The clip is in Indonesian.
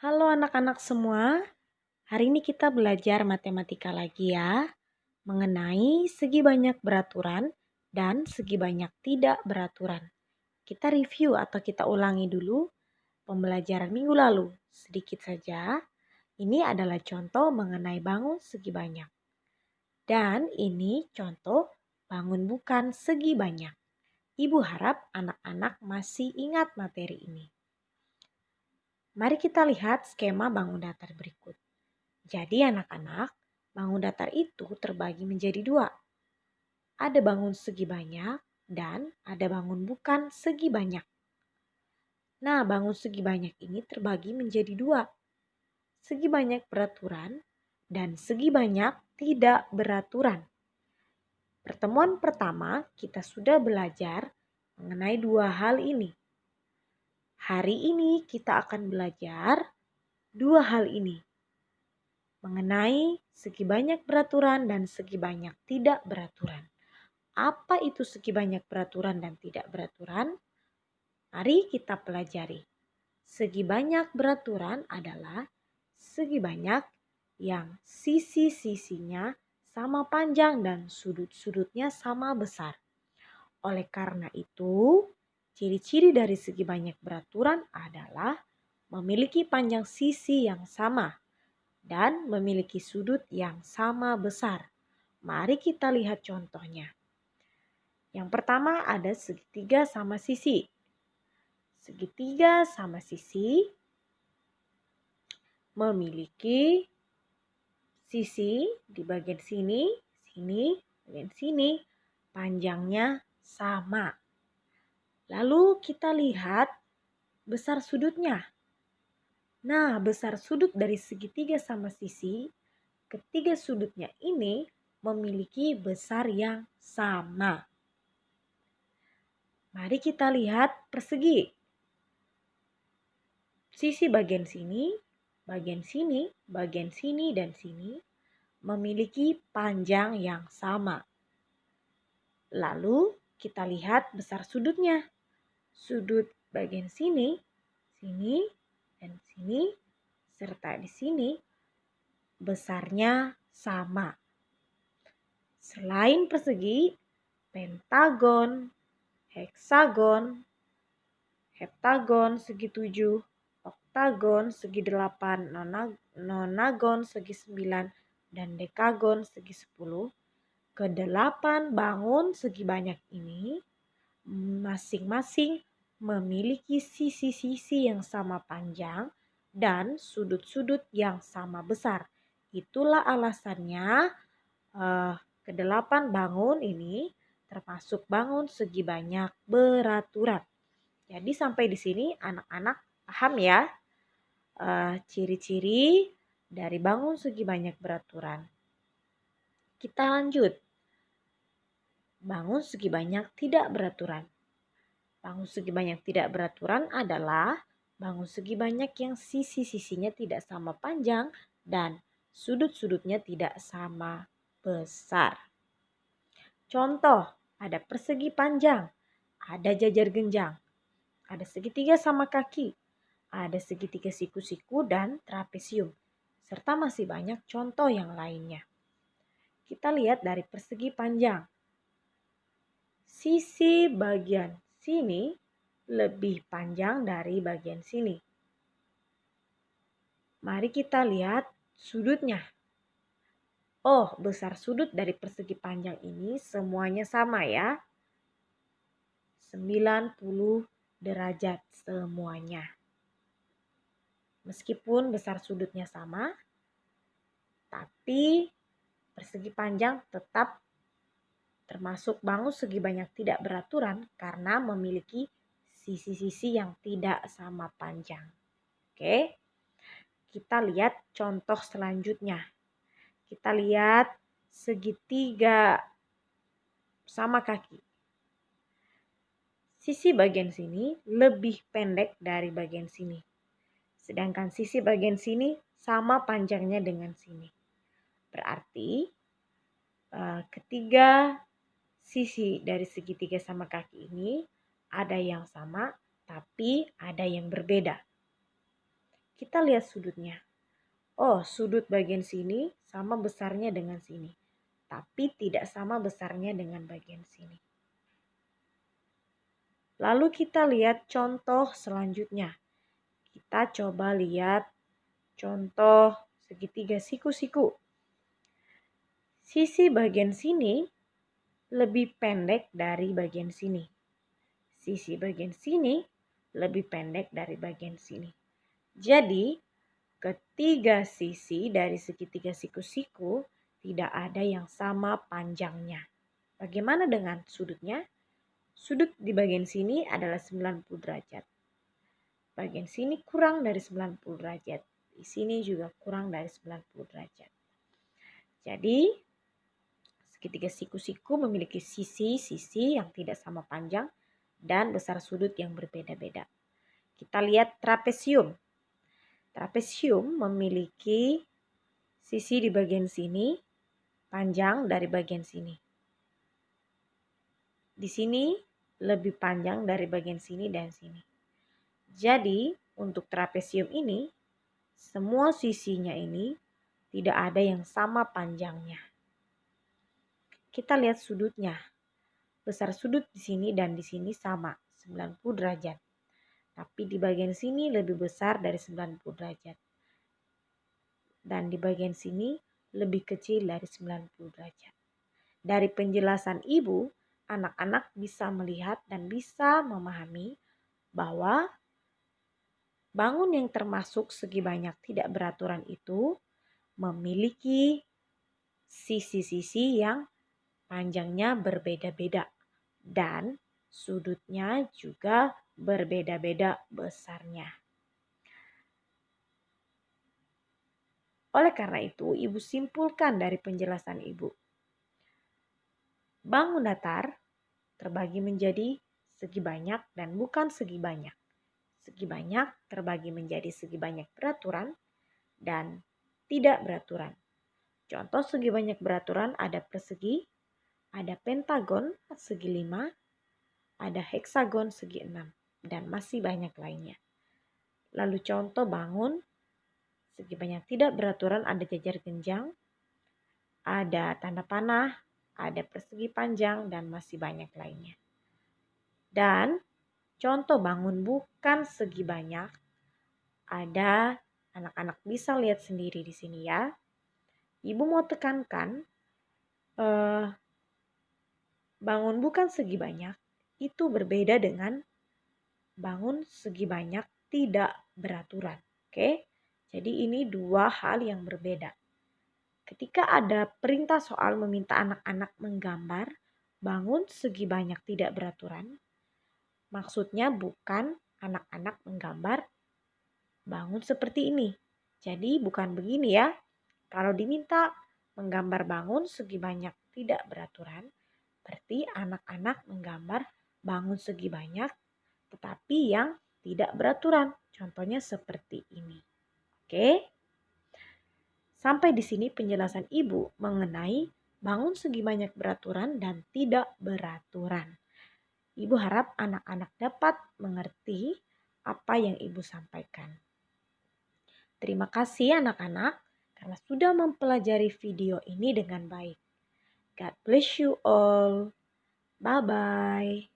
Halo anak-anak semua, hari ini kita belajar matematika lagi ya, mengenai segi banyak beraturan dan segi banyak tidak beraturan. Kita review atau kita ulangi dulu pembelajaran minggu lalu, sedikit saja. Ini adalah contoh mengenai bangun segi banyak. Dan ini contoh bangun bukan segi banyak. Ibu harap anak-anak masih ingat materi ini. Mari kita lihat skema bangun datar berikut. Jadi anak-anak, bangun datar itu terbagi menjadi dua. Ada bangun segi banyak dan ada bangun bukan segi banyak. Nah, bangun segi banyak ini terbagi menjadi dua. Segi banyak beraturan dan segi banyak tidak beraturan. Pertemuan pertama kita sudah belajar mengenai dua hal ini. Hari ini kita akan belajar dua hal ini. Mengenai segi banyak beraturan dan segi banyak tidak beraturan. Apa itu segi banyak beraturan dan tidak beraturan? Mari kita pelajari. Segi banyak beraturan adalah segi banyak yang sisi-sisinya sama panjang dan sudut-sudutnya sama besar. Oleh karena itu, ciri-ciri dari segi banyak beraturan adalah memiliki panjang sisi yang sama dan memiliki sudut yang sama besar. Mari kita lihat contohnya. Yang pertama ada segitiga sama sisi. Segitiga sama sisi memiliki sisi di bagian sini, bagian sini, panjangnya sama. Lalu kita lihat besar sudutnya. Nah, besar sudut dari segitiga sama sisi, ketiga sudutnya ini memiliki besar yang sama. Mari kita lihat persegi. Sisi bagian sini, bagian sini, dan sini memiliki panjang yang sama. Lalu kita lihat besar sudutnya. Sudut bagian sini, dan sini, serta di sini besarnya sama. Selain persegi, pentagon, heksagon, heptagon segi 7, oktagon segi 8, nonagon segi 9, dan dekagon segi 10. Kedelapan bangun segi banyak ini masing-masing memiliki sisi-sisi yang sama panjang dan sudut-sudut yang sama besar. Itulah alasannya kedelapan bangun ini termasuk bangun segi banyak beraturan. Jadi sampai di sini anak-anak paham ya ciri-ciri dari bangun segi banyak beraturan. Kita lanjut. Bangun segi banyak tidak beraturan. Bangun segi banyak tidak beraturan adalah bangun segi banyak yang sisi-sisinya tidak sama panjang dan sudut-sudutnya tidak sama besar. Contoh, ada persegi panjang, ada jajar genjang, ada segitiga sama kaki, ada segitiga siku-siku dan trapesium, serta masih banyak contoh yang lainnya. Kita lihat dari persegi panjang. Sisi bagian sini lebih panjang dari bagian sini. Mari kita lihat sudutnya. Oh, besar sudut dari persegi panjang ini semuanya sama ya. 90 derajat semuanya. Meskipun besar sudutnya sama, tapi persegi panjang tetap termasuk bangun segi banyak tidak beraturan karena memiliki sisi-sisi yang tidak sama panjang. Oke, kita lihat contoh selanjutnya. Kita lihat segitiga sama kaki. Sisi bagian sini lebih pendek dari bagian sini. Sedangkan sisi bagian sini sama panjangnya dengan sini. Berarti ketiga sisi dari segitiga sama kaki ini ada yang sama tapi ada yang berbeda. Kita lihat sudutnya. Oh, sudut bagian sini sama besarnya dengan sini, tapi tidak sama besarnya dengan bagian sini. Lalu kita lihat contoh selanjutnya. Kita coba lihat contoh segitiga siku-siku. Sisi bagian sini lebih pendek dari bagian sini. Sisi bagian sini lebih pendek dari bagian sini. Jadi, ketiga sisi dari segitiga siku-siku tidak ada yang sama panjangnya. Bagaimana dengan sudutnya? Sudut di bagian sini adalah 90 derajat. Bagian sini kurang dari 90 derajat. Di sini juga kurang dari 90 derajat. Jadi, segitiga siku-siku memiliki sisi-sisi yang tidak sama panjang dan besar sudut yang berbeda-beda. Kita lihat trapesium. Trapesium memiliki sisi di bagian sini panjang dari bagian sini. Di sini lebih panjang dari bagian sini dan sini. Jadi untuk trapesium ini semua sisinya ini tidak ada yang sama panjangnya. Kita lihat sudutnya. Besar sudut di sini dan di sini sama 90 derajat. Tapi di bagian sini lebih besar dari 90 derajat. Dan di bagian sini lebih kecil dari 90 derajat. Dari penjelasan ibu, anak-anak bisa melihat dan bisa memahami bahwa bangun yang termasuk segi banyak tidak beraturan itu memiliki sisi-sisi yang panjangnya berbeda-beda dan sudutnya juga berbeda-beda besarnya. Oleh karena itu, ibu simpulkan dari penjelasan ibu. Bangun datar terbagi menjadi segi banyak dan bukan segi banyak. Segi banyak terbagi menjadi segi banyak beraturan dan tidak beraturan. Contoh segi banyak beraturan ada persegi, ada pentagon segi 5, ada heksagon segi 6, dan masih banyak lainnya. Lalu contoh bangun segi banyak tidak beraturan ada jajar genjang, ada tanda panah, ada persegi panjang, dan masih banyak lainnya. Dan contoh bangun bukan segi banyak, ada anak-anak bisa lihat sendiri di sini ya. Ibu mau tekankan bangun bukan segi banyak itu berbeda dengan bangun segi banyak tidak beraturan. Oke? Jadi ini dua hal yang berbeda. Ketika ada perintah soal meminta anak-anak menggambar bangun segi banyak tidak beraturan, maksudnya bukan anak-anak menggambar bangun seperti ini. Jadi bukan begini ya. Kalau diminta menggambar bangun segi banyak tidak beraturan, berarti anak-anak menggambar bangun segi banyak tetapi yang tidak beraturan. Contohnya seperti ini. Oke? Sampai di sini penjelasan ibu mengenai bangun segi banyak beraturan dan tidak beraturan. Ibu harap anak-anak dapat mengerti apa yang ibu sampaikan. Terima kasih anak-anak karena sudah mempelajari video ini dengan baik. God bless you all. Bye-bye.